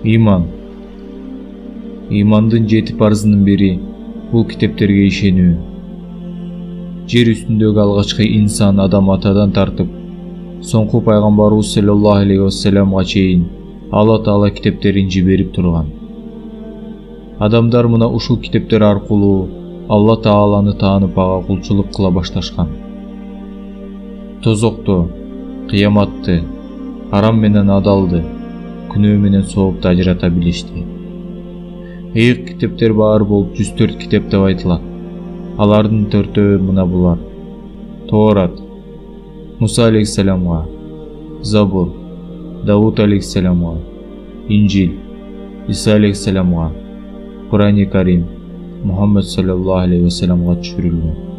Иман. Имандын 7 парызынын бири бул китептерге ишенүү. Жер үстүндөгү алгачкы инсан адам атадан тартып, соңку пайгамбарыбыз саллаллаху алейхи вассаламга чейин Алла Таала китептерин жиберип турган. Адамдар мына ушул китептер аркылуу Алла Тааланы таанып ага кулчулук кыла башташкан. Тозокто, кыяматты, харам менен адалды, күнөө менен соопту ажырата билишти. Ыйык китептер баар болуп 104 китеп деп айтылат. Алардын 4-өө мына булар: Тоорат, Муса алейхиссаламга; Забур, Давуд алейхиссаламга; Инжил, Иса алейхиссаламга; Кур'ани Карим, Мухаммад саллаллаху алейхи вассаламга түшүрүлгөн.